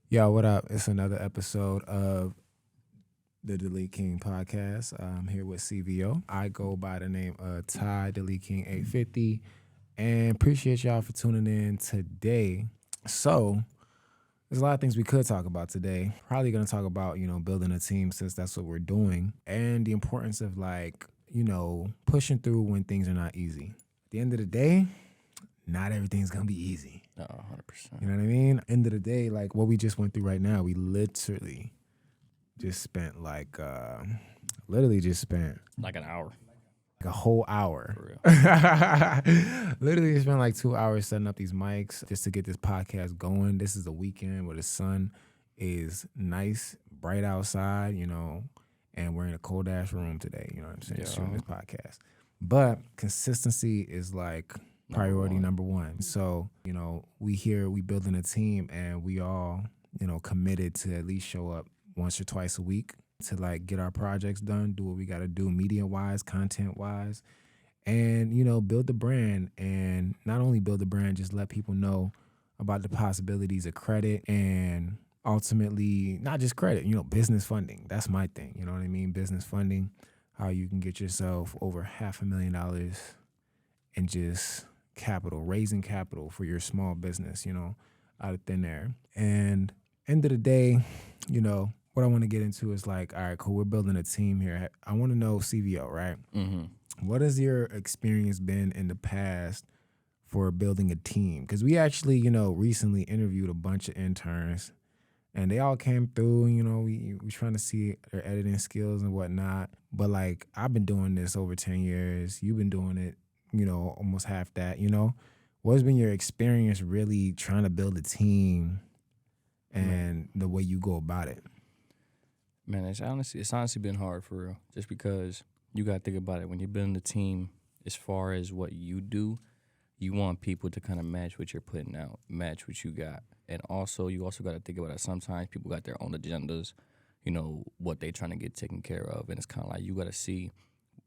Yo, what up? It's another episode of the Deletekings podcast. I'm here with CVO. I go by the name of Ty Deleteking 850, and appreciate y'all for tuning in today. So, there's a lot of things we could talk about today. Probably going to talk about, building a team since that's what we're doing, and the importance of pushing through when things are not easy. At the end of the day, not everything's going to be easy. No, 100%. You know what I mean? End of the day, like what we just went through right now, we literally just spent like Like an hour. a whole hour. For real. Literally spent like 2 hours setting up these mics just to get this podcast going. This is a weekend where the sun is nice, bright outside, and we're in a cold ass room today, you know what I'm saying? Yeah. Shooting this podcast. But consistency is like priority number one. So, we building a team and we all, committed to at least show up once or twice a week to like get our projects done, do what we got to do media wise, content wise, and, build the brand. And not only build the brand, just let people know about the possibilities of credit and ultimately not just credit, business funding. That's my thing. You know what I mean? Business funding, how you can get yourself over $500,000 and just raising capital for your small business, out of thin air. And end of the day, what I want to get into is like, all right, cool, we're building a team here. I want to know CVO, right? Mm-hmm. What has your experience been in the past for building a team? Because we actually, recently interviewed a bunch of interns and they all came through, we trying to see their editing skills and whatnot. But like, I've been doing this over 10 years. You've been doing it, almost half that, What's been your experience really trying to build a team and the way you go about it? Man, it's honestly been hard for real. Just because you got to think about it. When you're building a team, as far as what you do, you want people to kind of match what you're putting out, match what you got. And also, you also got to think about it. Sometimes people got their own agendas, what they trying to get taken care of. And it's kind of like you got to see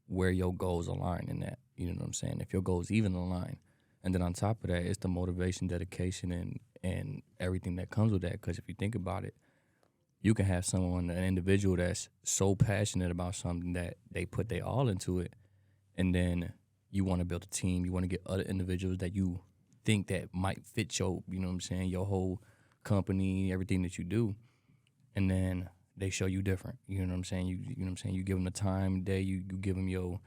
where your goals align in that. You know what I'm saying? If your goals even align. And then on top of that, it's the motivation, dedication, and everything that comes with that. Because if you think about it, you can have an individual that's so passionate about something that they put their all into it, and then you want to build a team. You want to get other individuals that you think that might fit your, your whole company, everything that you do, and then they show you different. You know what I'm saying? You give them the time, day. You give them your,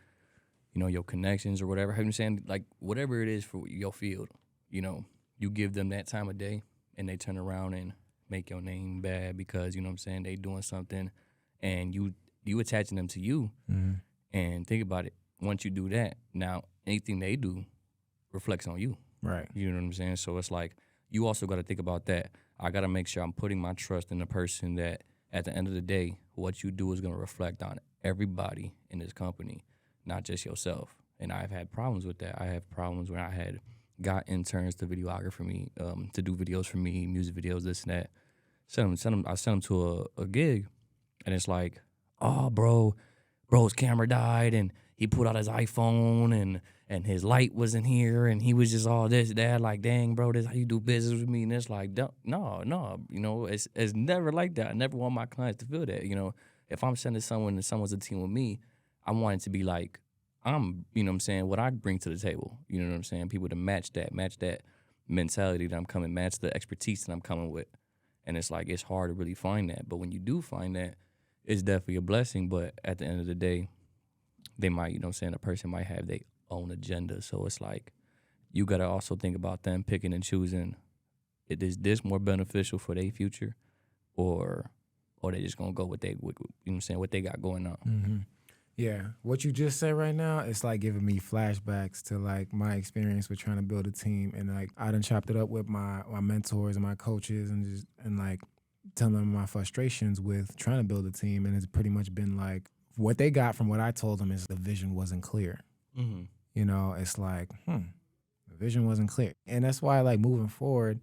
your connections or whatever. I'm saying, like whatever it is for your field, you give them that time of day, and they turn around and make your name bad because, they doing something and you attaching them to you. Mm-hmm. And think about it. Once you do that, now anything they do reflects on you. Right. You know what I'm saying? So it's like you also got to think about that. I got to make sure I'm putting my trust in the person that at the end of the day, what you do is going to reflect on everybody in this company, not just yourself. And I've had problems with that. I have problems when I had got interns to videographer for me, to do videos for me, music videos, this and that. I sent them to a gig, and it's like, oh, bro's camera died, and he pulled out his iPhone, and his light wasn't here, and he was just all this, that, like, dang, bro, this how you do business with me, and it's like, no, it's never like that. I never want my clients to feel that, If I'm sending someone and someone's a team with me, I want it to be like, I'm, what I bring to the table, people to match that mentality that I'm coming, match the expertise that I'm coming with. And it's like, it's hard to really find that. But when you do find that, it's definitely a blessing. But at the end of the day, they might, a person might have their own agenda. So it's like, you got to also think about them picking and choosing. Is this more beneficial for their future? Or they just going to go with what they got going on. Mm-hmm. Yeah, what you just said right now, it's like giving me flashbacks to like my experience with trying to build a team, and like I done chopped it up with my mentors and my coaches, and like telling them my frustrations with trying to build a team, and it's pretty much been like what they got from what I told them is the vision wasn't clear. Mm-hmm. It's like the vision wasn't clear, and that's why like moving forward,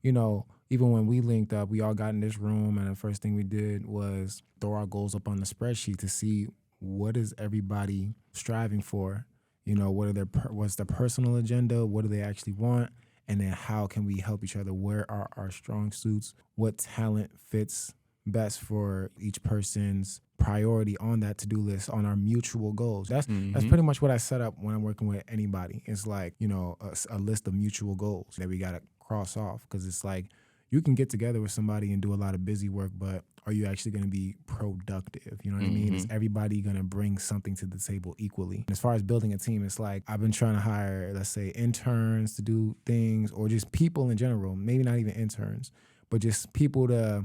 even when we linked up, we all got in this room, and the first thing we did was throw our goals up on the spreadsheet to see what is everybody striving for? What's their personal agenda? What do they actually want? and then how can we help each other? Where are our strong suits? What talent fits best for each person's priority on that to-do list, on our mutual goals? That's pretty much what I set up when I'm working with anybody. It's like, a list of mutual goals that we got to cross off, because it's like you can get together with somebody and do a lot of busy work, but are you actually going to be productive? You know what I mean? Is everybody going to bring something to the table equally? And as far as building a team, it's like I've been trying to hire, let's say, interns to do things, or just people in general, maybe not even interns, but just people to,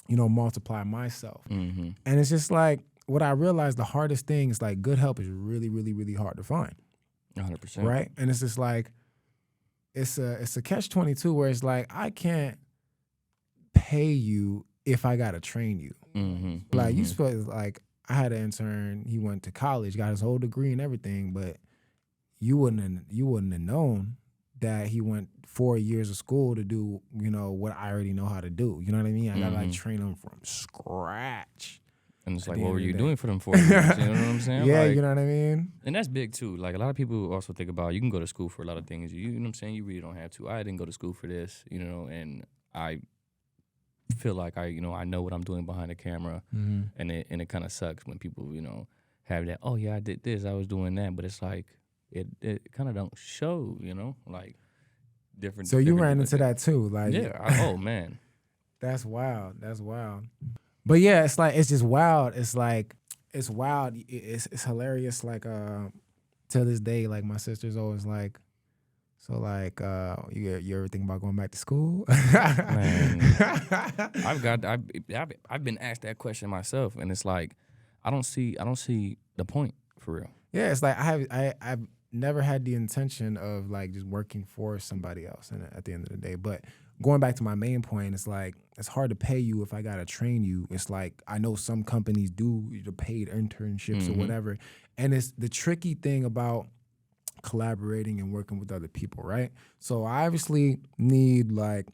multiply myself. And it's just like, what I realized, the hardest thing is like good help is really, really, really hard to find. 100%. Right? And it's just like, it's a catch-22 where it's like, I can't pay you if I gotta train you. Like you supposed, like, I had an intern, he went to college, got his whole degree and everything, but you wouldn't have known that he went 4 years of school to do, what I already know how to do. You know what I mean? I gotta like train him from scratch. And it's like, what were you doing for them 4 years? You know what I'm saying? Yeah, like, you know what I mean? And that's big too. Like a lot of people also think about, you can go to school for a lot of things. You know what I'm saying? You really don't have to. I didn't go to school for this, and I feel like I know what I'm doing behind the camera, and it kind of sucks when people, have that, oh yeah, I did this, I was doing that, but it's like it kind of don't show, like different. So you different, ran into that too, like oh man, that's wild. That's wild. But yeah, it's like, it's just wild. It's like, it's wild. It's hilarious. Like, till this day, like my sister's always like, so like, you ever think about going back to school? Man, I've been asked that question myself, and it's like, I don't see the point, for real. Yeah, it's like I've never had the intention of like just working for somebody else, and at the end of the day. But going back to my main point, it's like, it's hard to pay you if I gotta train you. It's like, I know some companies do the paid internships or whatever, and it's the tricky thing about collaborating and working with other people, right? So I obviously need like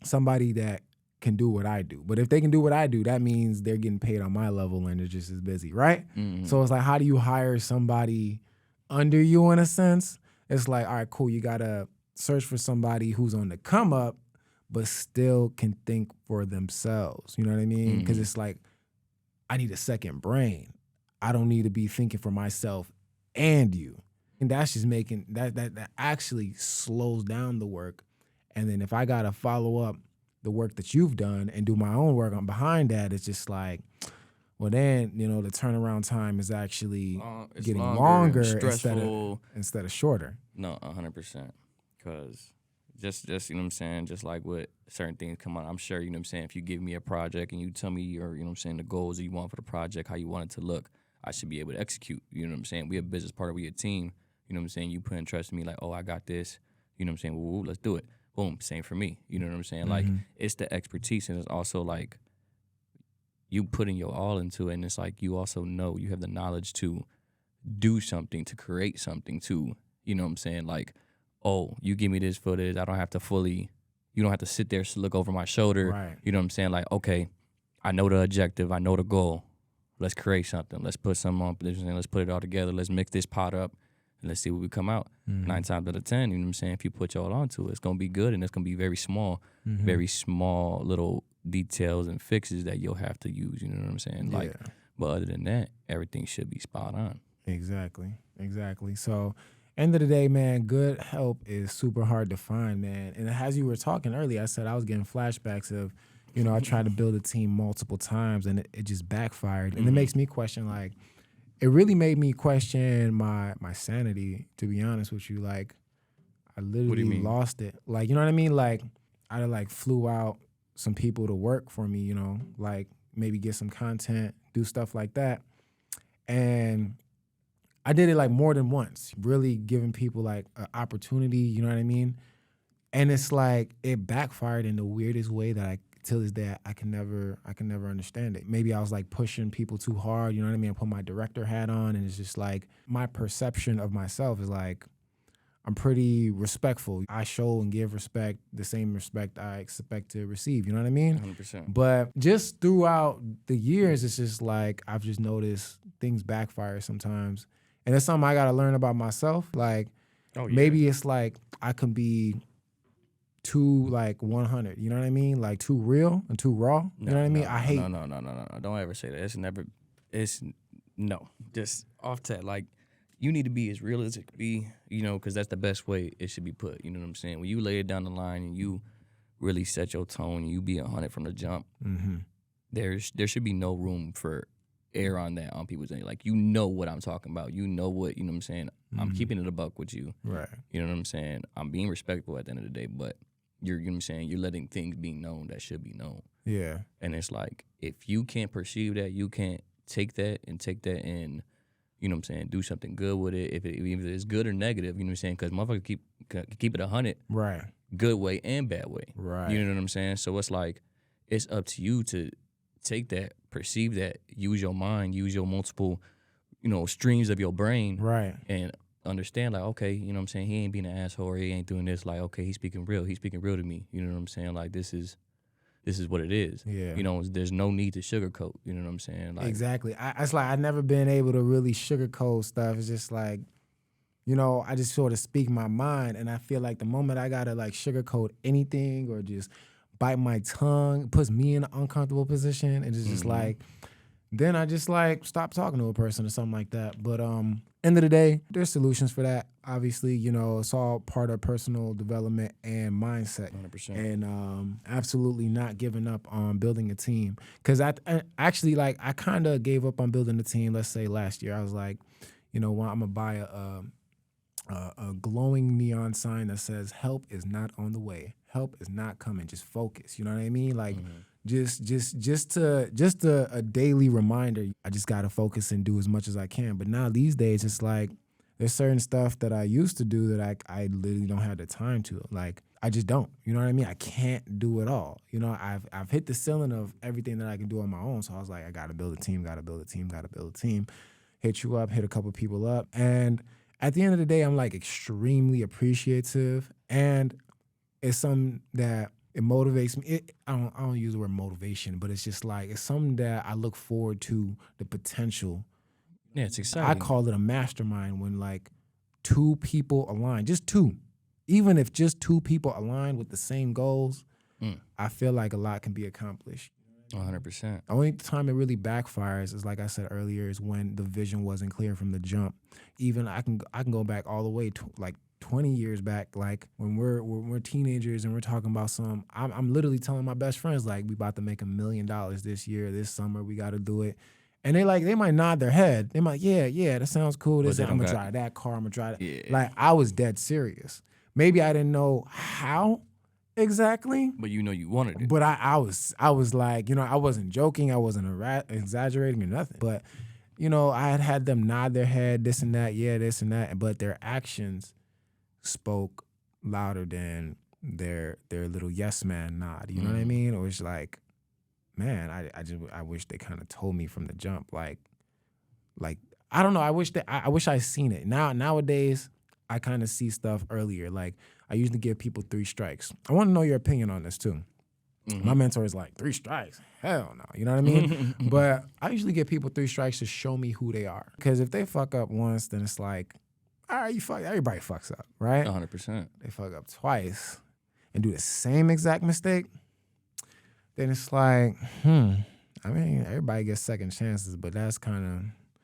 somebody that can do what I do. But if they can do what I do, that means they're getting paid on my level and they're just as busy, right? So it's like, how do you hire somebody under you in a sense? It's like, all right, cool, you gotta search for somebody who's on the come up but still can think for themselves. You know what I mean? Because it's like, I need a second brain. I don't need to be thinking for myself and you. And that's just making, that actually slows down the work. And then if I gotta follow up the work that you've done and do my own work on behind that, it's just like, well then, the turnaround time is actually getting longer instead of shorter. No, 100%. Because just you know what I'm saying, just like with certain things come on, I'm sure, you know what I'm saying, if you give me a project and you tell me your, you know what I'm saying, the goals that you want for the project, how you want it to look, I should be able to execute. You know what I'm saying? We a business partner, we a team. You know what I'm saying? You put in trust in me, like, oh, I got this. You know what I'm saying? Woo, let's do it. Boom, same for me. You know what I'm saying? Like, it's the expertise, and it's also like you putting your all into it, and it's like you also know you have the knowledge to do something, to create something too. You know what I'm saying? Like, oh, you give me this footage, I don't have to you don't have to sit there to look over my shoulder. Right. You know what I'm saying? Like, okay, I know the objective, I know the goal. Let's create something. Let's put something on. Let's put it all together. Let's mix this pot up, and let's see what we come out. 9 times out of 10, you know what I'm saying, if you put y'all onto it, it's gonna be good, and it's gonna be very small little details and fixes that you'll have to use. You know what I'm saying? Like, but other than that, everything should be spot on. Exactly. So, end of the day, man, good help is super hard to find, man. And as you were talking earlier, I said I was getting flashbacks of, I tried to build a team multiple times and it just backfired. And it makes me question, like, it really made me question my sanity, to be honest with you. Like, I literally lost it. Like, you know what I mean? Like, I like flew out some people to work for me, like maybe get some content, do stuff like that. And I did it like more than once, really giving people like an opportunity, you know what I mean? And it's like, it backfired in the weirdest way that till this day, I can never understand it. Maybe I was like pushing people too hard, you know what I mean? I put my director hat on, and it's just like, my perception of myself is like, I'm pretty respectful. I show and give respect, the same respect I expect to receive, you know what I mean? 100%. But just throughout the years, it's just like, I've just noticed things backfire sometimes. And it's something I gotta learn about myself. Like, maybe it's like, I can be too like 100. You know what I mean? Like too real and too raw. You know what I mean? I hate. No. Don't ever say that. It's no. Just off that. Like, you need to be as real as it could be, you know, because that's the best way it should be put. You know what I'm saying? When you lay it down the line and you really set your tone and you be 100 from the jump, there should be no room for air on that on people's end. Like, you know what I'm talking about. You know what, you know what I'm saying? I'm keeping it a buck with you. Right. You know what I'm saying? I'm being respectful at the end of the day, but you know what I'm saying? You're letting things be known that should be known. Yeah. And it's like, if you can't perceive that, you can't take that and, you know what I'm saying, do something good with it, even if it's good or negative, you know what I'm saying? Because motherfuckers keep it 100. Right. Good way and bad way. Right. You know what I'm saying? So it's like, it's up to you to take that, perceive that, use your mind, use your multiple, you know, streams of your brain. Right. And understand, like, okay, you know what I'm saying, he ain't being an asshole, or he ain't doing this. Like, okay, he's speaking real to me. You know what I'm saying? Like, this is what it is. Yeah. You know, there's no need to sugarcoat. You know what I'm saying? Like, Exactly. It's like I've never been able to really sugarcoat stuff. It's just like, you know, I just sort of speak my mind, and I feel like the moment I gotta like sugarcoat anything or just bite my tongue, it puts me in an uncomfortable position, and it's just like, then I just like stop talking to a person or something like that. But end of the day, there's solutions for that. Obviously, you know, it's all part of personal development and mindset. 100%. And absolutely not giving up on building a team. Because I actually, like, I kind of gave up on building a team, let's say last year. I was like, you know what, I'm going to buy a glowing neon sign that says, help is not on the way. Help is not coming. Just focus. You know what I mean? Like, just a daily reminder. I just got to focus and do as much as I can. But now these days, it's like there's certain stuff that I used to do that I literally don't have the time to. Like, I just don't. You know what I mean? I can't do it all. You know, I've hit the ceiling of everything that I can do on my own. So I was like, I got to build a team, hit you up, hit a couple people up. And at the end of the day, I'm like extremely appreciative. And it's something that it motivates me. I don't use the word motivation, but it's just like, it's something that I look forward to the potential. Yeah, it's exciting. I call it a mastermind when like two people align, just two. Even if just two people align with the same goals, I feel like a lot can be accomplished. 100%. The only time it really backfires is, like I said earlier, is when the vision wasn't clear from the jump. Even I can go back all the way to like 20 years back, like when we're teenagers and we're talking about I'm literally telling my best friends, like, we about to make $1 million this year, this summer, we got to do it. And they might nod their head. They might, yeah, that sounds cool. I'm going to drive that car. I'm going to drive that. Yeah. Like, I was dead serious. Maybe I didn't know how exactly. But you know you wanted it. But I was like, you know, I wasn't joking. I wasn't exaggerating or nothing. But, you know, I had them nod their head, this and that, yeah, this and that. But their actions spoke louder than their little yes man nod. You know what I mean? It was like, man, I wish they kind of told me from the jump. Like I don't know. I wish I seen it. Nowadays, I kind of see stuff earlier. Like, I usually give people 3 strikes. I want to know your opinion on this too. My mentor is like, 3 strikes? Hell no. You know what I mean? But I usually give people 3 strikes to show me who they are. Because if they fuck up once, then it's like, all right, everybody fucks up, right? 100%. They fuck up twice and do the same exact mistake, then it's like, I mean, everybody gets second chances, but that's kind of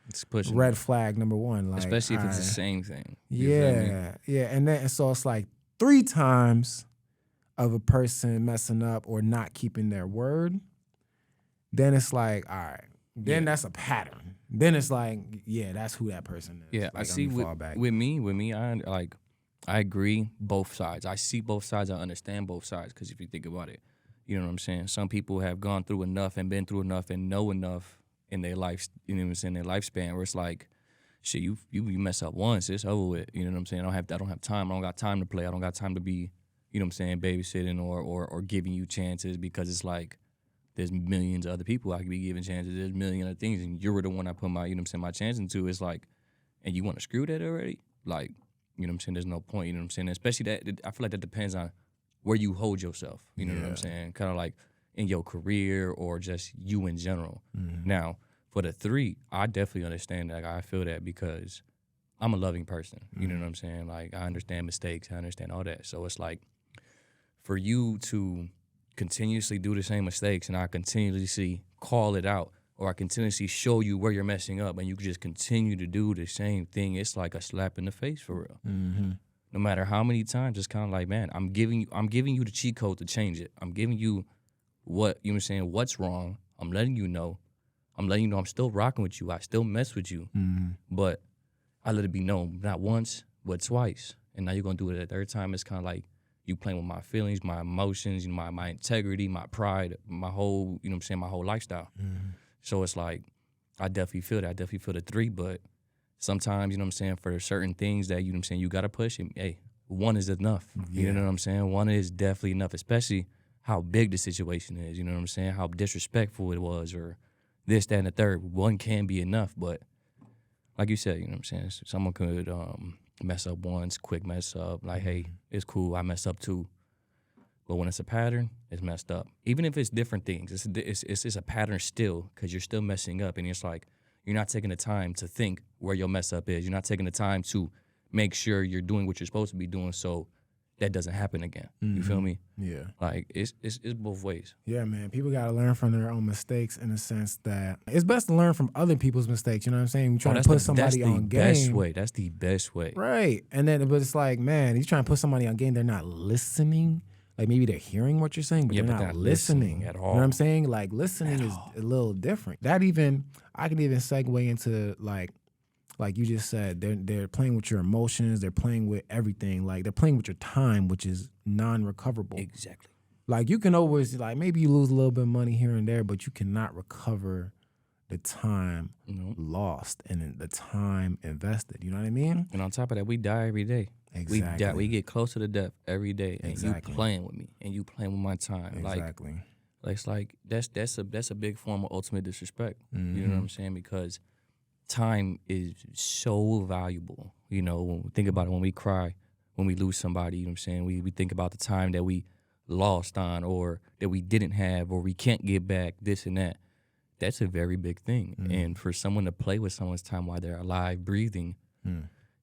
It's pushing red flag number 1. Like, especially if it's the same thing. Yeah. And so it's like 3 times of a person messing up or not keeping their word. Then it's like, all right. Then that's a pattern. Then it's like, yeah, that's who that person is. Yeah, like, I see with me, I agree both sides. I see both sides. I understand both sides, because if you think about it, you know what I'm saying? Some people have gone through enough and been through enough and know enough in their life, you know what I'm saying, their lifespan, where it's like, shit, you mess up once, it's over with. You know what I'm saying? I don't have time. I don't got time to play. I don't got time to be, you know what I'm saying, babysitting or giving you chances, because it's like, there's millions of other people I could be giving chances. There's a million other things, and you're the one I put my, you know what I'm saying, my chance into. It's like, and you want to screw that already? Like, you know what I'm saying? There's no point, you know what I'm saying? Especially that, I feel like that depends on where you hold yourself, you know what I'm saying? Kind of like in your career or just you in general. Now, for the 3, I definitely understand that. I feel that, because I'm a loving person, you know what I'm saying? Like, I understand mistakes, I understand all that. So it's like, for you to continuously do the same mistakes and I continuously call it out or I continuously show you where you're messing up and you just continue to do the same thing, it's like a slap in the face for real. Mm-hmm. No matter how many times, it's kind of like, man, I'm giving you the cheat code to change it. I'm giving you what's wrong. I'm letting you know I'm still rocking with you. I still mess with you. Mm-hmm. But I let it be known, not once, but twice. And now you're going to do it a third time. It's kind of like you playing with my feelings, my emotions, my integrity, my pride, my whole, my whole lifestyle. Mm-hmm. So it's like, I definitely feel that. I definitely feel the 3, but sometimes, for certain things that, you got to push it. Hey, 1 is enough. Yeah. You know what I'm saying? 1 is definitely enough, especially how big the situation is. You know what I'm saying? How disrespectful it was or this, that, and the third. 1 can be enough, but like you said, someone could mess up once, quick mess up. Like, hey, it's cool, I mess up too. But when it's a pattern, it's messed up. Even if it's different things, it's a pattern still because you're still messing up. And it's like you're not taking the time to think where your mess up is. You're not taking the time to make sure you're doing what you're supposed to be doing so that doesn't happen again. Mm-hmm. You feel me? Yeah. Like, it's both ways. Yeah, man. People got to learn from their own mistakes in the sense that it's best to learn from other people's mistakes. You know what I'm saying? You're trying to put somebody on game. That's the best way. Right. And then, but it's like, man, you're trying to put somebody on game. They're not listening. Like, maybe they're hearing what you're saying, but they're not listening at all. You know what I'm saying? Like, listening is a little different. I can even segue into like you just said, they're playing with your emotions. They're playing with everything. Like, they're playing with your time, which is non-recoverable. Exactly. Like, you can always, like, maybe you lose a little bit of money here and there, but you cannot recover the time lost and the time invested. You know what I mean? And on top of that, we die every day. Exactly. We get closer to death every day. And Exactly. you playing with me and you playing with my time. Exactly. Like it's like that's a big form of ultimate disrespect. Mm-hmm. You know what I'm saying? Because time is so valuable. When we think about it, when we cry, when we lose somebody, you know what I'm saying? We think about the time that we lost on or that we didn't have or we can't get back, this and that. That's a very big thing. Mm-hmm. And for someone to play with someone's time while they're alive, breathing,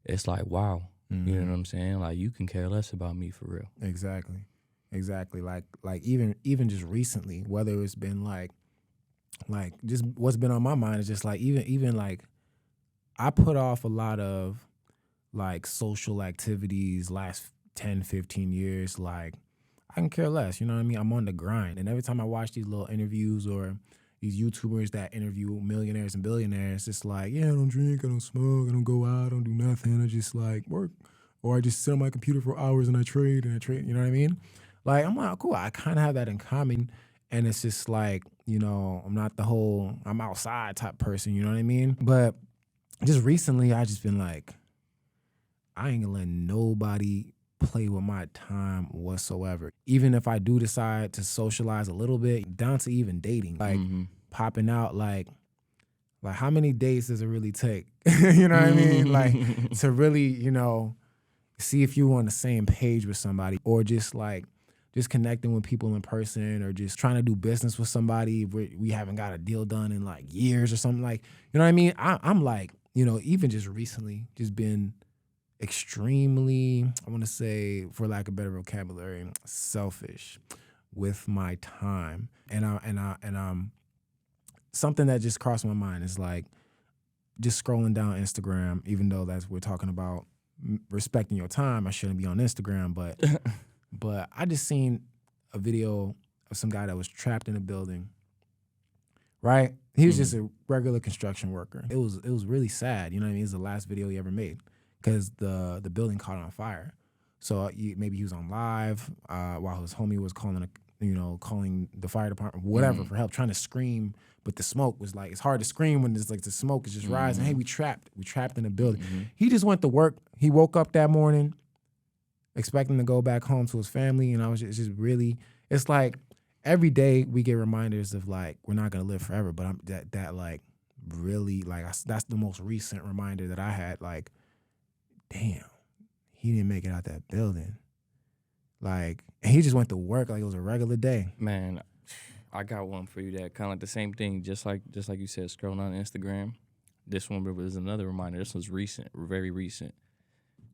it's like, wow. Mm-hmm. You know what I'm saying? Like, you can care less about me for real. Exactly. Like even just recently, whether it's been like just what's been on my mind is just like even like I put off a lot of like social activities last 10, 15 years. Like, I can care less. You know what I mean? I'm on the grind. And every time I watch these little interviews or these YouTubers that interview millionaires and billionaires, it's like, yeah, I don't drink, I don't smoke, I don't go out, I don't do nothing. I just like work. Or I just sit on my computer for hours and I trade, you know what I mean? Like, I'm like, cool, I kind of have that in common. And it's just like, I'm not the whole, I'm outside type person, you know what I mean? But just recently, I just been like, I ain't gonna let nobody play with my time whatsoever. Even if I do decide to socialize a little bit, down to even dating, like popping out, like how many days does it really take? You know what I mean? Like, to really, see if you're on the same page with somebody, or just connecting with people in person, or just trying to do business with somebody we haven't got a deal done in like years or something, like, you know what I mean? I'm like, even just recently, just been extremely, I want to say, for lack of better vocabulary, selfish with my time. And something that just crossed my mind is like just scrolling down Instagram, even though we're talking about respecting your time. I shouldn't be on Instagram, but I just seen a video of some guy that was trapped in a building. Right? He was just a regular construction worker. It was really sad. You know what I mean? It was the last video he ever made because the building caught on fire. So maybe he was on live while his homie was calling the fire department, whatever, for help, trying to scream. But the smoke was like, it's hard to scream when there's like the smoke is just rising. Hey, we trapped in a building. He just went to work. He woke up that morning expecting to go back home to his family. And it's just really, it's like every day we get reminders of like, we're not going to live forever. But that like really, like, that's the most recent reminder that I had. Like, damn, he didn't make it out that building. Like, and he just went to work like it was a regular day. Man, I got one for you that kind of like the same thing, just like you said, scrolling on Instagram. This one was another reminder. This was recent, very recent.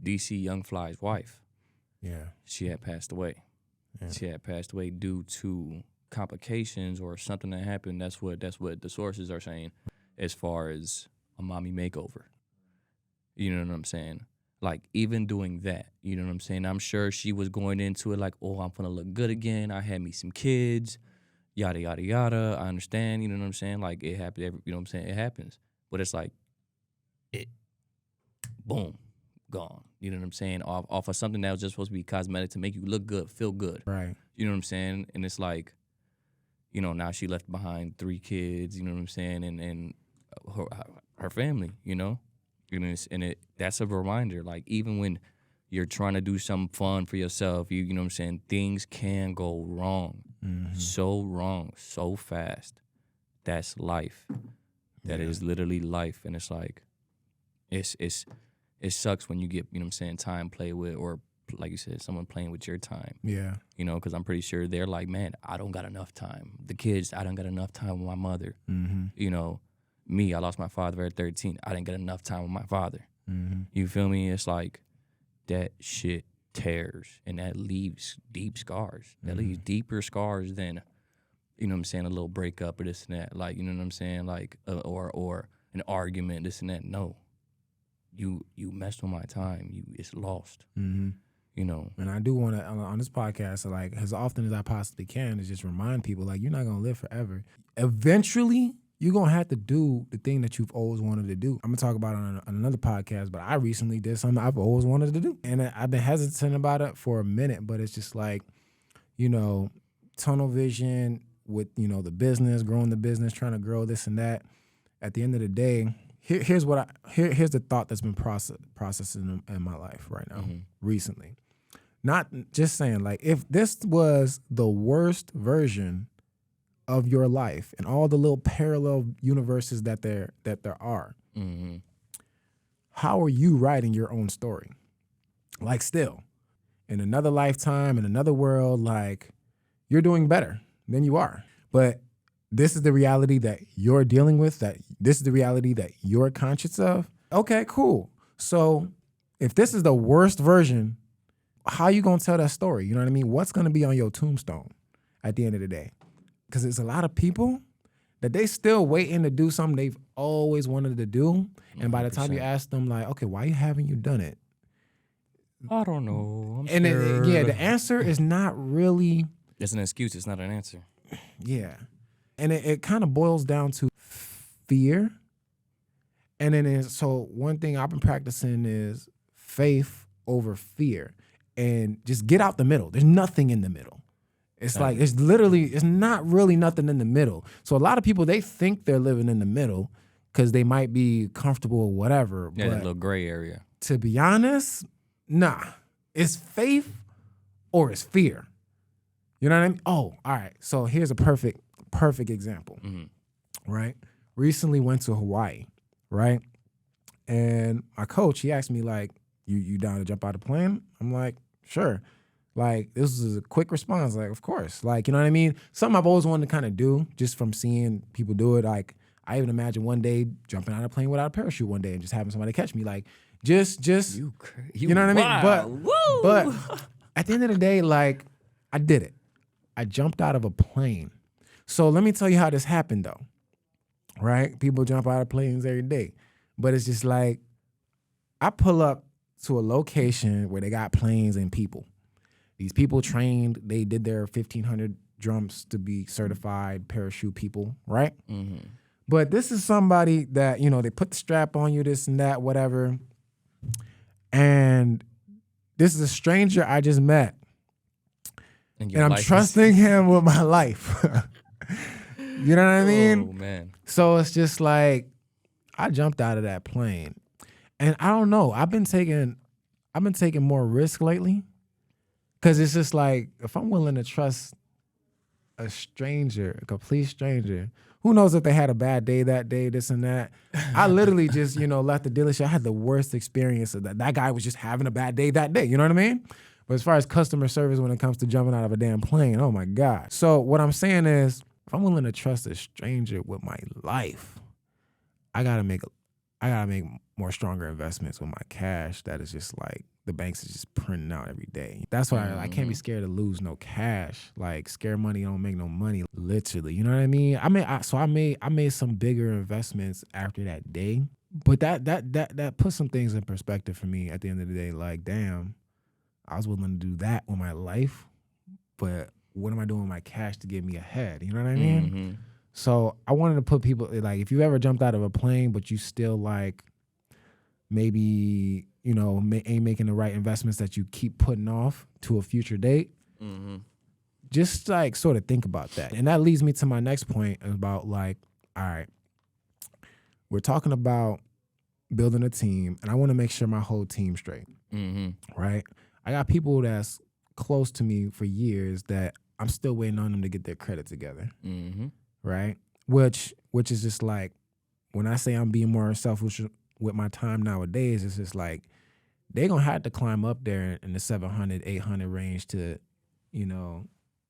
DC Young Fly's wife. Yeah. She had passed away. She had passed away due to complications or something that happened. That's what the sources are saying, as far as a mommy makeover. You know what I'm saying? Like, even doing that, you know what I'm saying? I'm sure she was going into it like, oh, I'm gonna look good again. I had me some kids, yada yada yada. I understand. You know what I'm saying? Like, it happened. You know what I'm saying? It happens, but it's like, it, boom, gone. You know what I'm saying? Off of something that was just supposed to be cosmetic to make you look good, feel good. Right. You know what I'm saying? And it's like, you know, now she left behind 3 kids. You know what I'm saying? And her family. You know, that's a reminder. Like, even when you're trying to do something fun for yourself, you know what I'm saying? Things can go wrong, so wrong, so fast. That's life. That is literally life, and it's like, it sucks when you get, you know what I'm saying, time played with, or like you said, someone playing with your time. Yeah. You know, because I'm pretty sure they're like, man, I don't got enough time. The kids, I don't got enough time with my mother. You know, me, I lost my father at 13. I didn't get enough time with my father. You feel me? It's like, that shit tears, and that leaves deep scars. That leaves deeper scars than, you know what I'm saying, a little breakup or this and that. Like, you know what I'm saying? Like, or an argument, this and that. No. You messed with my time. It's lost. You know. And I do want to, on this podcast, like, as often as I possibly can, is just remind people, like, you're not going to live forever. Eventually, you're going to have to do the thing that you've always wanted to do. I'm going to talk about it on another podcast, but I recently did something I've always wanted to do. And I've been hesitant about it for a minute, but it's just like, you know, tunnel vision with, you know, the business, growing the business, trying to grow this and that. At the end of the day, here's the thought that's been processing in my life right now, recently. Not just saying, like, if this was the worst version of your life and all the little parallel universes that there are, how are you writing your own story? Like, still, in another lifetime, in another world, like, you're doing better than you are. But this is the reality that you're dealing with, that this is the reality that you're conscious of. Okay, cool. So if this is the worst version, how you going to tell that story? You know what I mean? What's going to be on your tombstone at the end of the day? Because there's a lot of people that they still waiting to do something they've always wanted to do. And by the time you ask them, like, okay, why haven't you done it? I don't know. I'm And scared. the answer is not really. It's an excuse. It's not an answer. Yeah. And it kind of boils down to fear. And then so one thing I've been practicing is faith over fear. And just get out the middle. There's nothing in the middle. It's like, it's not really nothing in the middle. So a lot of people, they think they're living in the middle because they might be comfortable or whatever. Yeah, but that little gray area. To be honest, nah. It's faith or it's fear. You know what I mean? Oh, all right. So here's a perfect example, right? Recently went to Hawaii, right? And my coach, he asked me, like, you down to jump out of the plane? I'm like, sure. Like, this was a quick response. Like, of course. Like, you know what I mean? Something I've always wanted to kind of do just from seeing people do it. Like, I even imagine one day jumping out of a plane without a parachute one day and just having somebody catch me. Like, just you know what I mean? But at the end of the day, like, I did it. I jumped out of a plane. So let me tell you how this happened, though. Right? People jump out of planes every day. But it's just like, I pull up to a location where they got planes and people. These people trained, they did their 1,500 jumps to be certified parachute people, right? But this is somebody that, you know, they put the strap on you, this and that, whatever. And this is a stranger I just met. And I'm trusting him with my life. You know what I mean? Oh, man. So it's just like, I jumped out of that plane. And I don't know, I've been taking more risk lately. Because it's just like, if I'm willing to trust a stranger, a complete stranger, who knows if they had a bad day that day, this and that. I literally just, you know, left the dealership. I had the worst experience of that. That guy was just having a bad day that day. You know what I mean? But as far as customer service when it comes to jumping out of a damn plane, oh my God. So what I'm saying is, if I'm willing to trust a stranger with my life, I got to make I gotta make more stronger investments with my cash that is just like the banks is just printing out every day. That's why I can't be scared to lose no cash. Like scare money don't make no money, literally. You know what I mean? I made some bigger investments after that day. But that put some things in perspective for me at the end of the day. Like, damn, I was willing to do that with my life, but what am I doing with my cash to get me ahead? You know what I mean? So I wanted to put people, like, if you ever jumped out of a plane, but you still like maybe, you know, ain't making the right investments that you keep putting off to a future date, just like sort of think about that. And that leads me to my next point about like, all right, we're talking about building a team, and I want to make sure my whole team's straight, right? I got people that's close to me for years that I'm still waiting on them to get their credit together, right? Which is just like, when I say I'm being more selfish with my time nowadays, it's just like they're going to have to climb up there in the 700, 800 range to, you know,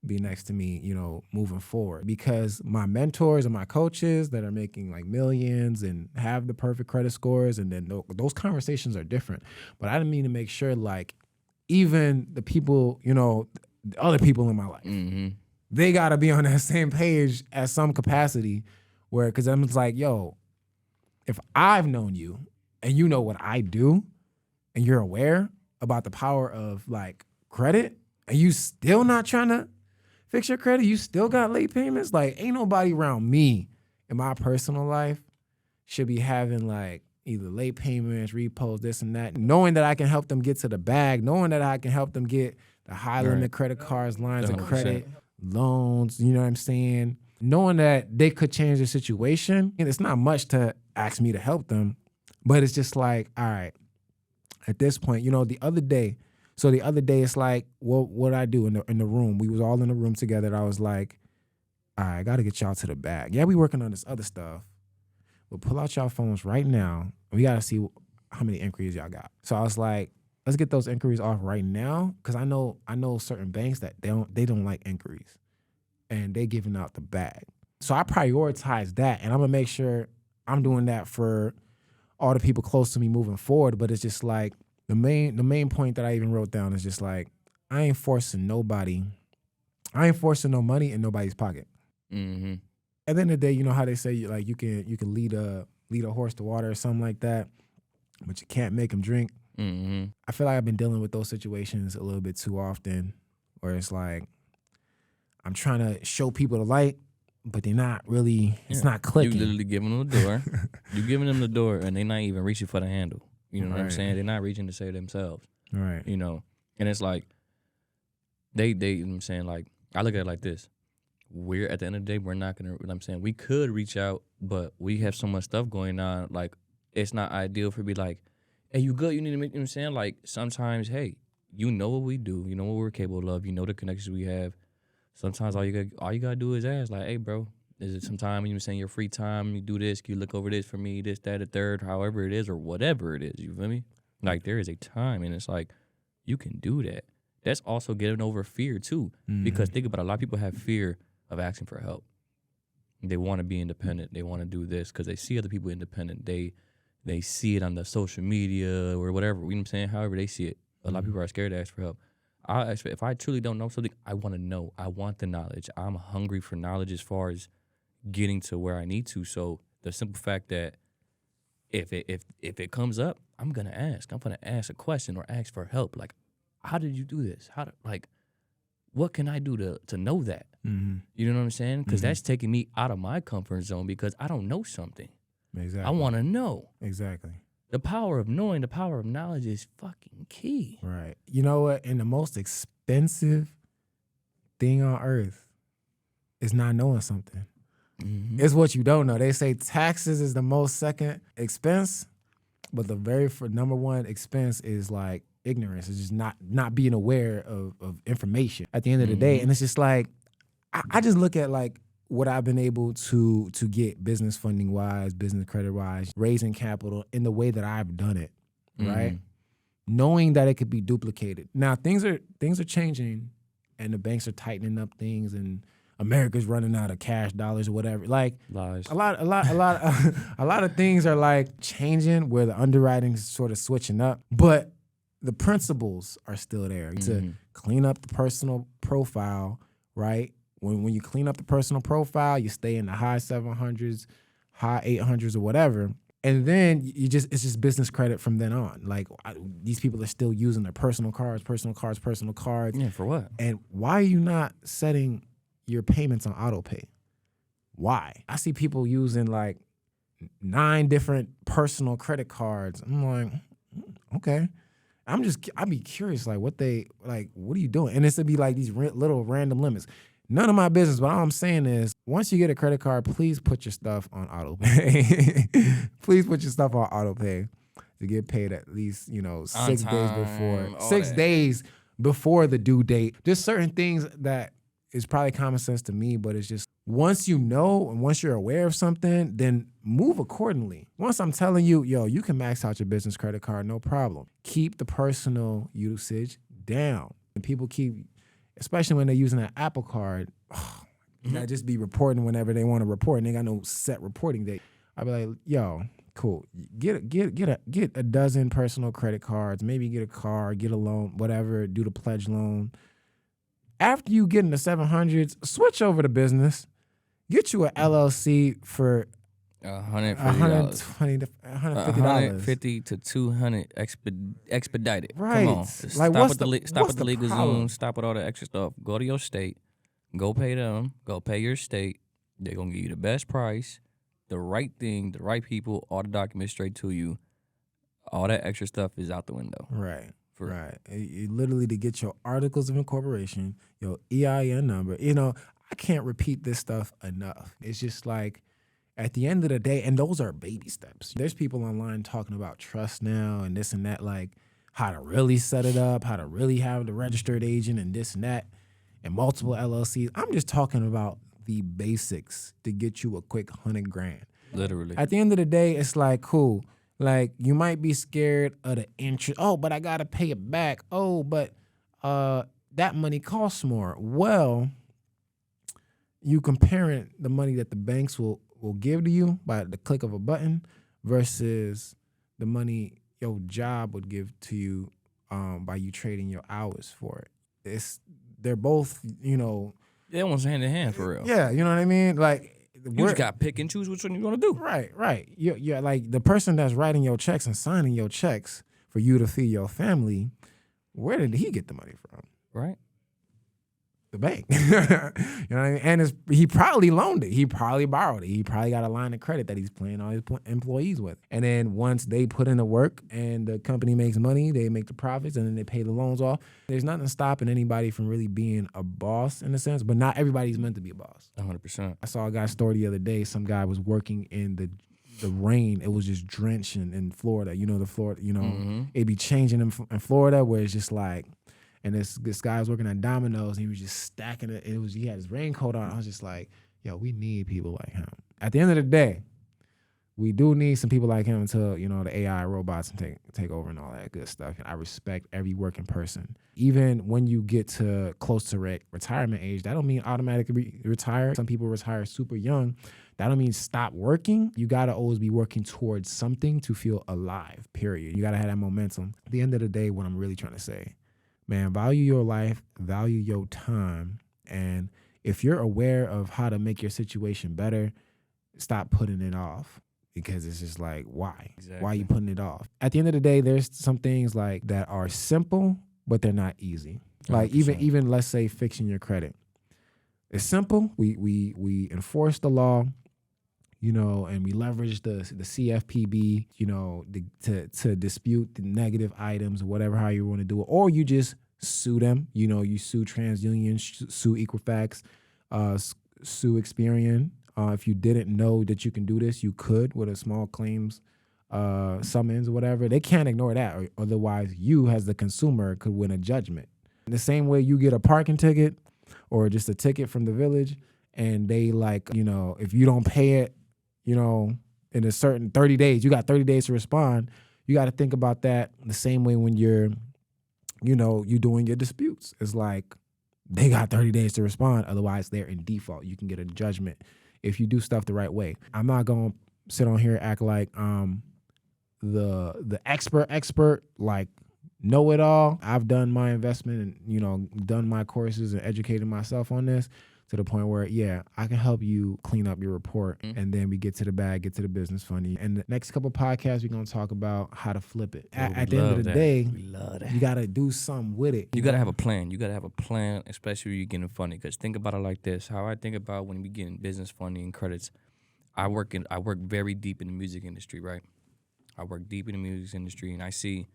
be next to me, you know, moving forward. Because my mentors and my coaches that are making like millions and have the perfect credit scores, and then those conversations are different. But I didn't mean to make sure like even the people, you know, the other people in my life, they got to be on that same page at some capacity where, because I'm just like, yo, if I've known you and you know what I do and you're aware about the power of like credit and you still not trying to fix your credit, you still got late payments, like ain't nobody around me in my personal life should be having like either late payments, repos, this and that, knowing that I can help them get to the bag, knowing that I can help them get the high limit credit cards, lines of credit, loans, you know what I'm saying? Knowing that they could change the situation. And it's not much to ask me to help them, but it's just like, all right, at this point, you know, the other day it's like, what I do in the room, we was all in the room together, and I was like, all right, I got to get y'all to the bag. Yeah, we working on this other stuff, but pull out y'all phones right now. We got to see how many inquiries y'all got. So I was like, let's get those inquiries off right now, because I know certain banks that they don't like inquiries, and they giving out the bag. So I prioritize that, and I'm gonna make sure I'm doing that for all the people close to me moving forward. But it's just like the main point that I even wrote down is just like, I ain't forcing no money in nobody's pocket. At the end of the day, you know how they say like you can lead a horse to water or something like that, but you can't make them drink. I feel like I've been dealing with those situations a little bit too often, where it's like I'm trying to show people the light, but they're not really. It's not clicking. You literally giving them the door. You giving them the door, and they're not even reaching for the handle. You know what I'm saying? They're not reaching to save themselves. Right. You know, and it's like they. You know what I'm saying, like, I look at it like this: we're at the end of the day, we're not gonna. You know what I'm saying, we could reach out, but we have so much stuff going on. Like, it's not ideal for be like, hey, you good? You need to make. You know what I'm saying? Like, sometimes, hey, you know what we do. You know what we're capable of. You know the connections we have. Sometimes all you gotta do is ask, like, hey, bro, is it some time, you know, saying your free time, you do this, can you look over this for me, this, that, the third, however it is, or whatever it is, you feel me? Like, there is a time, and it's like, you can do that. That's also getting over fear, too, because think about it, a lot of people have fear of asking for help. They want to be independent. They want to do this because they see other people independent. They see it on the social media or whatever, you know what I'm saying? However they see it. A lot of people are scared to ask for help. If I truly don't know something, I want to know. I want the knowledge. I'm hungry for knowledge as far as getting to where I need to. So the simple fact that if it comes up, I'm gonna ask. I'm gonna ask a question or ask for help. Like, how did you do this? What can I do to know that? You know what I'm saying? Because that's taking me out of my comfort zone because I don't know something. Exactly. I want to know. Exactly. The power of knowing, the power of knowledge is fucking key. Right. You know what? And the most expensive thing on earth is not knowing something. It's what you don't know. They say taxes is the most second expense, but the very number one expense is like ignorance. It's just not being aware of information at the end of the day. And it's just like, I just look at like what I've been able to get business funding wise, business credit wise, raising capital in the way that I've done it, right? Knowing that it could be duplicated. Now things are changing, and the banks are tightening up things, and America's running out of cash dollars or whatever. Like Lies. a lot a lot of things are like changing where the underwriting's sort of switching up, but the principles are still there. To clean up the personal profile, right? When you clean up the personal profile, you stay in the high 700s, high 800s or whatever. And then it's just business credit from then on. Like these people are still using their personal cards. Yeah, for what? And why are you not setting your payments on auto pay? Why? I see people using like 9 different personal credit cards. I'm like, okay. I'd be curious, like what are you doing? And it's to be like these little random limits. None of my business, but all I'm saying is once you get a credit card, please put your stuff on auto pay. Please put your stuff on auto pay to get paid at least, 6 days before. 6 days before the due date. Just certain things that is probably common sense to me, but it's just once you know and once you're aware of something, then move accordingly. Once I'm telling you, you can max out your business credit card, no problem. Keep the personal usage down. And people keep, especially when they're using an Apple card, I just be reporting whenever they want to report, and they got no set reporting date. I'd be like, cool. Get a dozen personal credit cards, maybe get a car, get a loan, whatever, do the pledge loan. After you get in the 700s, switch over to business. Get you an LLC for $150. $150 to $200 expedited. Right. Come on. Like, Stop with the legal Zoom. Stop with all the extra stuff. Go to your state. Go pay them. Go pay your state. They're going to give you the best price, the right thing, the right people, all the documents straight to you. All that extra stuff is out the window. Right. Right. You literally to get your articles of incorporation, your EIN number. I can't repeat this stuff enough. It's just like at the end of the day, and those are baby steps. There's people online talking about trust now and this and that, like how to really set it up, how to really have the registered agent and this and that, and multiple LLCs. I'm just talking about the basics to get you a quick $100,000. Literally. At the end of the day, it's like, cool. Like you might be scared of the interest. Oh, but I gotta pay it back. Oh, but that money costs more. Well, you comparing the money that the banks will give to you by the click of a button versus the money your job would give to you by you trading your hours for it. They're both, They almost hand in hand for real. Yeah, you know what I mean? Like you just got to pick and choose which one you're going to do. Right. You're like the person that's writing your checks and signing your checks for you to feed your family, where did he get the money from? Right. The bank. You know what I mean? And he probably loaned it. He probably borrowed it. He probably got a line of credit that he's paying all his employees with. And then once they put in the work and the company makes money, they make the profits and then they pay the loans off. There's nothing stopping anybody from really being a boss in a sense, but not everybody's meant to be a boss. 100%. I saw a guy's story the other day. Some guy was working in the rain. It was just drenching in Florida. It'd be changing in Florida where it's just like, and this guy was working at Domino's and he was just stacking it. He had his raincoat on. I was just like, we need people like him. At the end of the day, we do need some people like him until, the AI robots take over and all that good stuff. And I respect every working person. Even when you get to close to retirement age, that don't mean automatically retire. Some people retire super young. That don't mean stop working. You got to always be working towards something to feel alive, period. You got to have that momentum. At the end of the day, what I'm really trying to say, man, value your life, value your time. And if you're aware of how to make your situation better, stop putting it off because it's just like, why? Exactly. Why are you putting it off? At the end of the day, there's some things like that are simple, but they're not easy. 100%. Like even let's say fixing your credit. It's simple. We enforce the law, and we leverage the CFPB, to dispute the negative items, whatever, how you want to do it. Or you just sue them. You sue TransUnion, sue Equifax, sue Experian. If you didn't know that you can do this, you could with a small claims summons or whatever. They can't ignore that, or otherwise you as the consumer could win a judgment. In the same way you get a parking ticket or just a ticket from the village and they if you don't pay it, in a certain 30 days, you got 30 days to respond. You got to think about that the same way when you're, you doing your disputes. It's like, they got 30 days to respond. Otherwise, they're in default. You can get a judgment if you do stuff the right way. I'm not gonna sit on here and act like the expert, like know it all. I've done my investment and, you know, done my courses and educated myself on this to the point where, yeah, I can help you clean up your report. And then we get to the bag, get to the business funny. And the next couple podcasts, we're going to talk about how to flip it. At the end of the day, you got to do something with it. You got to have a plan. You got to have a plan, especially when you're getting funny. Because think about it like this. How I think about when we getting business funny and credits, I work very deep in the music industry, right? I work deep in the music industry, and I see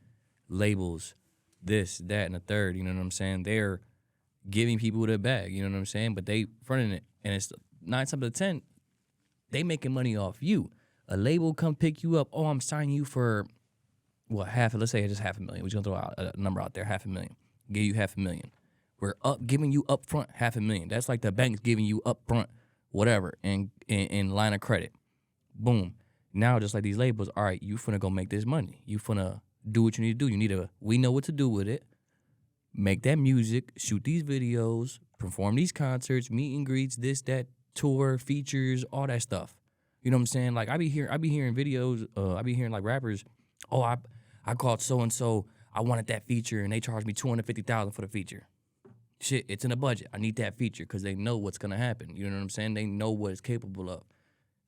labels, this, that, and the third. You know what I'm saying? They're giving people their bag. You know what I'm saying? But they fronting it, and it's 9 times out of 10, they making money off you. A label come pick you up. Oh, I'm signing you for what, let's say it's just $500,000. We're gonna throw out a number out there, $500,000. Give you $500,000. We're giving you upfront $500,000. That's like the bank's giving you upfront whatever in line of credit. Boom. Now, just like these labels, all right, you finna go make this money. You finna do what you need to do. We know what to do with it. Make that music, shoot these videos, perform these concerts, meet and greets, this, that, tour, features, all that stuff. You know what I'm saying? Like I be hearing videos, I be hearing like rappers, oh, I called so and so, I wanted that feature, and they charged me $250,000 for the feature. Shit, it's in the budget. I need that feature because they know what's gonna happen. You know what I'm saying? They know what it's capable of.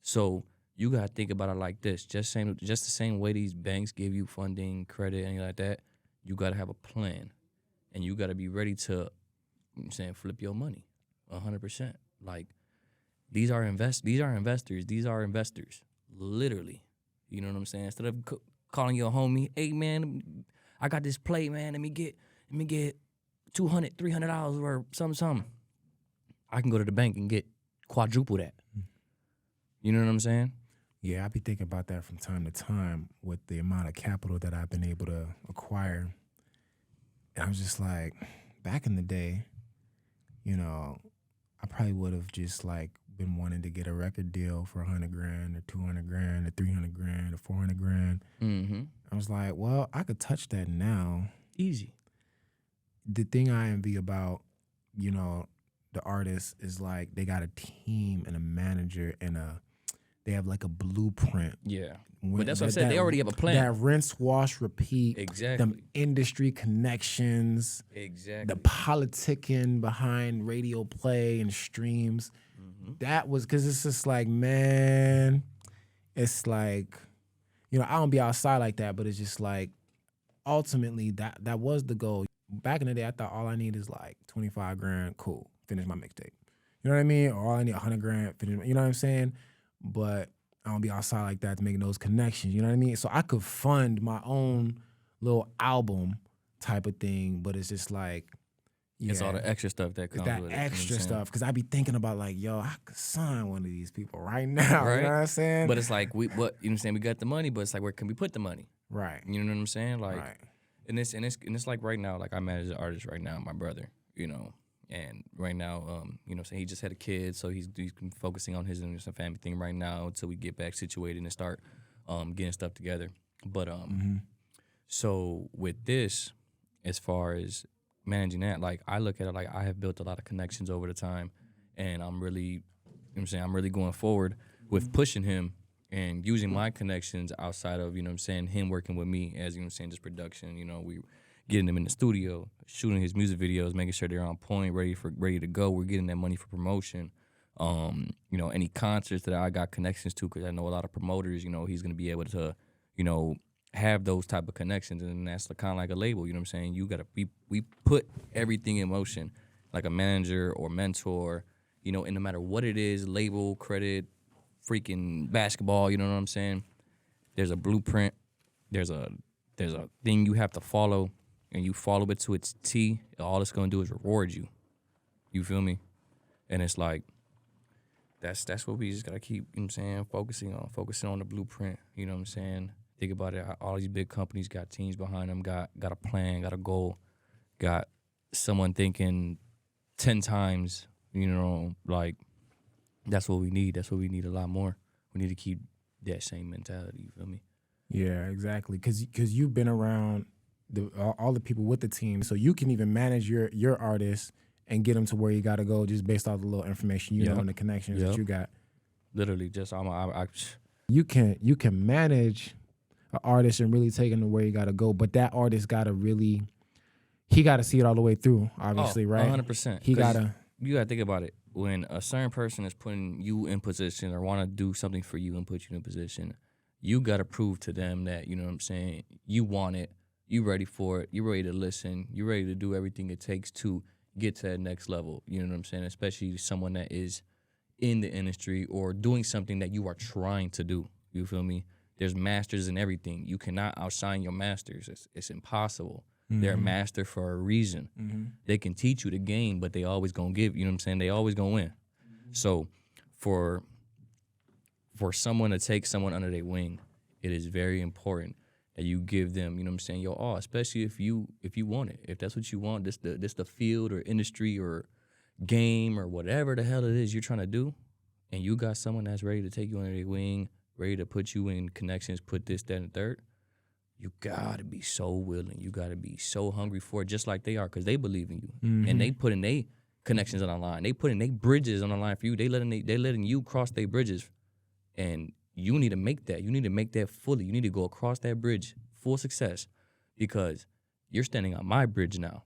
So you gotta think about it like this. Just the same way these banks give you funding, credit, anything like that. You gotta have a plan, and you gotta be ready to, you know what I'm saying, flip your money, 100%. Like these are investors. These are investors, literally. You know what I'm saying? Instead of calling your homie, hey man, I got this play, man. Let me get $200, $300 or something. I can go to the bank and get quadruple that. You know what I'm saying? Yeah, I be thinking about that from time to time with the amount of capital that I've been able to acquire. And I was just like, back in the day, you know, I probably would have just like been wanting to get a record deal for $100,000 or $200,000 or $300,000 or $400,000. Mm-hmm. I was like, well, I could touch that now. Easy. The thing I envy about, you know, the artists is like they got a team and a manager and they have like a blueprint. Yeah. But that's what I said. They already have a plan. That rinse, wash, repeat. Exactly. Them industry connections. Exactly. The politicking behind radio play and streams. Mm-hmm. That was, because it's just like, man, it's like, you know, I don't be outside like that, but it's just like, ultimately, that was the goal. Back in the day, I thought all I need is like $25,000, cool, finish my mixtape. You know what I mean? Or all I need $100,000, finish. You know what I'm saying? But I don't be outside like that to make those connections. You know what I mean? So I could fund my own little album type of thing, but it's just like, yeah, it's all the extra stuff that comes with it. That extra stuff, because I be thinking about like, yo, I could sign one of these people right now. Right? You know what I'm saying? But it's like, you know what I'm saying? We got the money, but it's like, where can we put the money? Right. You know what I'm saying? Like, right. And it's like right now, like I manage an artist right now, my brother, you know, and right now, you know, so he just had a kid, so he's focusing on his family thing right now until we get back situated and start getting stuff together. But so with this, as far as managing that, like I look at it like I have built a lot of connections over the time, and I'm really, you know what I'm saying, I'm really going forward with pushing him and using my connections outside of, you know what I'm saying, him working with me as, you know what I'm saying, just production. You know, we getting him in the studio, shooting his music videos, making sure they're on point, ready to go. We're getting that money for promotion. You know, any concerts that I got connections to, because I know a lot of promoters, you know, he's going to be able to, you know, have those type of connections, and that's kind of like a label, you know what I'm saying? You got to, we put everything in motion, like a manager or mentor, you know, and no matter what it is, label, credit, freaking basketball, you know what I'm saying? There's a blueprint, there's a thing you have to follow, and you follow it to its T. All it's gonna do is reward you. You feel me? And it's like, that's what we just gotta keep, you know what I'm saying, focusing on the blueprint, you know what I'm saying? Think about it, all these big companies got teams behind them, got a plan, got a goal, got someone thinking 10 times, you know, like, that's what we need. That's what we need a lot more. We need to keep that same mentality, you feel me? Yeah, exactly. Because you've been around all the people with the team, so you can even manage your artists and get him to where you got to go just based off the little information you know and the connections that you got. Literally, just You can manage an artist and really take him to where you got to go, but that artist got to really, he got to see it all the way through, obviously, right? 100%. He got to. You got to think about it. When a certain person is putting you in position or want to do something for you and put you in position, you got to prove to them that, you know what I'm saying, you want it, you ready for it, you ready to listen, you ready to do everything it takes to get to that next level, you know what I'm saying, especially someone that is in the industry or doing something that you are trying to do, you feel me? There's masters in everything. You cannot outshine your masters. It's impossible. They're a master for a reason. They can teach you the game, but they always gonna give, you know what I'm saying? They always gonna win. So for someone to take someone under their wing, it is very important that you give them, you know what I'm saying, your all, especially if you want it. If that's what you want, this the field or industry or game or whatever the hell it is you're trying to do, and you got someone that's ready to take you under their wing, ready to put you in connections, put this, that, and the third, you gotta be so willing. You gotta be so hungry for it, just like they are, because they believe in you. And they putting their connections on the line. They putting their bridges on the line for you. They letting you cross their bridges. And you need to make that. You need to make that fully. You need to go across that bridge, full success, because you're standing on my bridge now.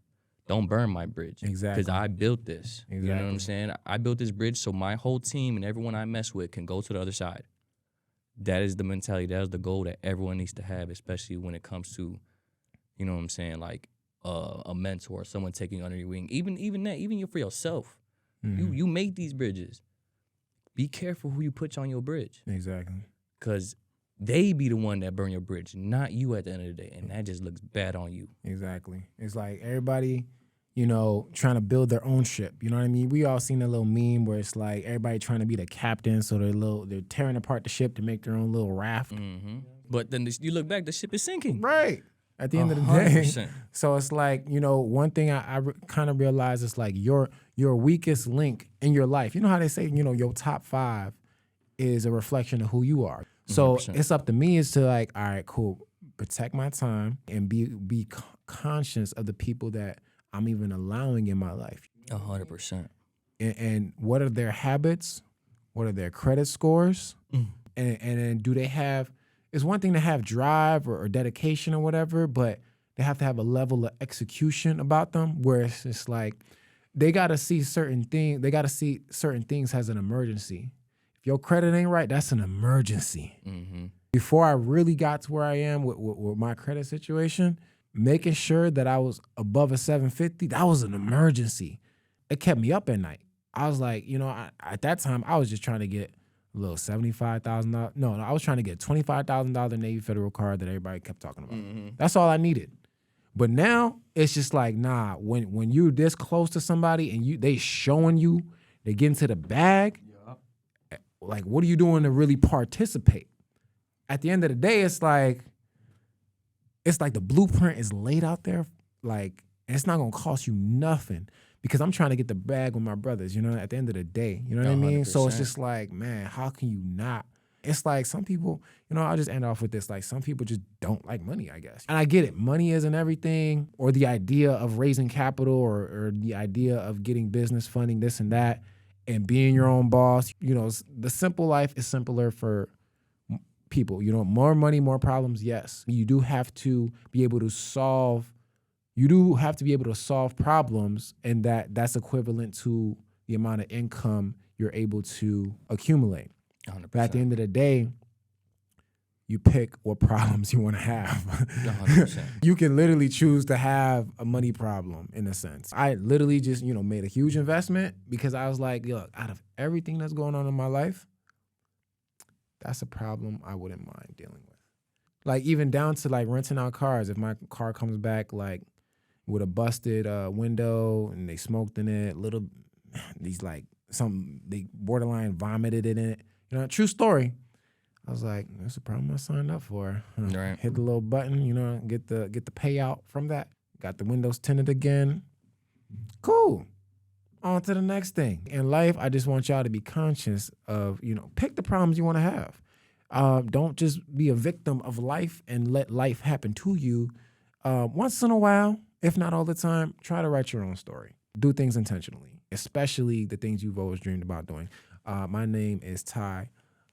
Don't burn my bridge. Exactly. Because I built this. Exactly. You know what I'm saying? I built this bridge so my whole team and everyone I mess with can go to the other side. That is the mentality. That is the goal that everyone needs to have, especially when it comes to, you know what I'm saying, like a mentor, someone taking you under your wing. Even for yourself. You make these bridges. Be careful who you put on your bridge. Exactly. Because they be the one that burn your bridge, not you at the end of the day. And that just looks bad on you. Exactly. It's like everybody, trying to build their own ship. You know what I mean? We all seen a little meme where it's like everybody trying to be the captain, so they're tearing apart the ship to make their own little raft. But then you look back, the ship is sinking. Right. At the end of the day. So it's like, one thing I kind of realized is like your weakest link in your life. You know how they say, your top 5 is a reflection of who you are. So 100%. It's up to me is to like, all right, cool, protect my time and be conscious of the people that I'm even allowing in my life. 100%. And what are their habits? What are their credit scores? And do they have, it's one thing to have drive or dedication or whatever, but they have to have a level of execution about them where it's just like, they got to see certain things. They got to see certain things as an emergency. If your credit ain't right, that's an emergency. Before I really got to where I am with my credit situation, making sure that I was above a 750, that was an emergency. It kept me up at night. I was like, at that time, I was just trying to get a little $75,000. No, I was trying to get $25,000 Navy Federal card that everybody kept talking about. That's all I needed. But now it's just like, nah, when you're this close to somebody and they showing you, they get into the bag, like, what are you doing to really participate? At the end of the day, it's like the blueprint is laid out there, like, and it's not gonna cost you nothing because I'm trying to get the bag with my brothers, at the end of the day, you know what I mean? So it's just like, man, how can you not? It's like some people, I'll just end off with this, like some people just don't like money, I guess. And I get it, money isn't everything, or the idea of raising capital or the idea of getting business funding, this and that, and being your own boss. The simple life is simpler for people. More money, more problems, yes. You do have to be able to solve problems, and that's equivalent to the amount of income you're able to accumulate. 100%. But at the end of the day, you pick what problems you want to have. 100%. You can literally choose to have a money problem in a sense. I literally just, made a huge investment because I was like, look, out of everything that's going on in my life, that's a problem I wouldn't mind dealing with. Like even down to like renting out cars. If my car comes back like with a busted window and they smoked in it, they borderline vomited in it. True story. I was like, that's a problem I signed up for. Right. Hit the little button, get the payout from that. Got the windows tinted again. Cool. On to the next thing. In life, I just want y'all to be conscious of, pick the problems you want to have. Don't just be a victim of life and let life happen to you. Once in a while, if not all the time, try to write your own story. do things intentionally, especially the things you've always dreamed about doing. My name is Ty.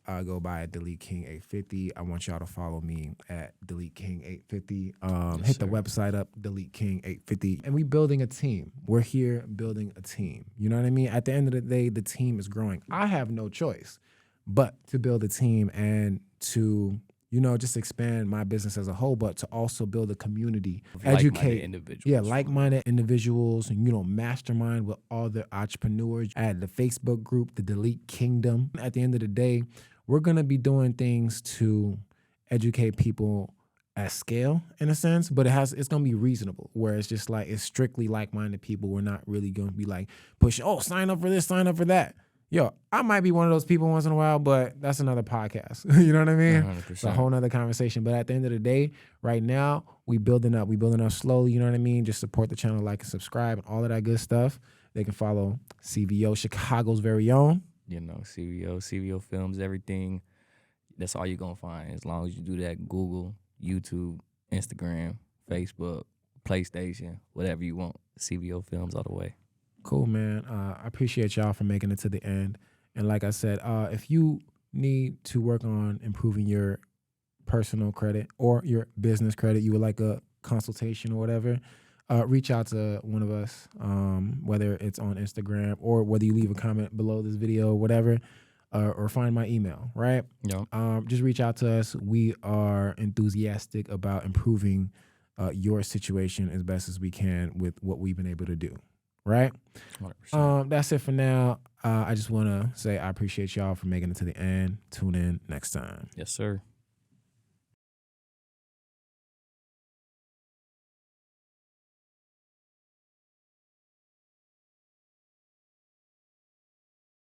I go by Deleteking850. I want y'all to follow me at Deleteking850. Yes, Hit the sir. website up, Deleteking850. And we building a team. We're here building a team. You know what I mean? At the end of the day, the team is growing. I have no choice but to build a team and to, you know, just expand my business as a whole, but to also build a community, Like-minded educate individuals. Yeah, like-minded individuals, and, you know, mastermind with all the entrepreneurs. I had the Facebook group, the Delete Kingdom. At the end of the day, we're going to be doing things to educate people at scale, in a sense, but it's going to be reasonable, where it's just like, it's strictly like-minded people. We're not really going to be like pushing, oh, sign up for this, sign up for that. Yo, I might be one of those people once in a while, but that's another podcast. You know what I mean? 100%. It's a whole nother conversation. But at the end of the day, right now, we building up slowly. You know what I mean? Just support the channel, like and subscribe, and all of that good stuff. They can follow CVO, Chicago's very own. You know, CVO Films, everything. That's all you're going to find. As long as you do that, Google, YouTube, Instagram, Facebook, PlayStation, whatever you want. CVO Films all the way. Cool, man. I appreciate y'all for making it to the end. And like I said, if you need to work on improving your personal credit or your business credit, you would like a consultation or whatever, reach out to one of us, whether it's on Instagram or whether you leave a comment below this video or whatever, or find my email, right? Yeah. Just reach out to us. We are enthusiastic about improving your situation as best as we can with what we've been able to do. Right? 100%. That's it for now. I just want to say I appreciate y'all for making it to the end. Tune in next time. Yes, sir.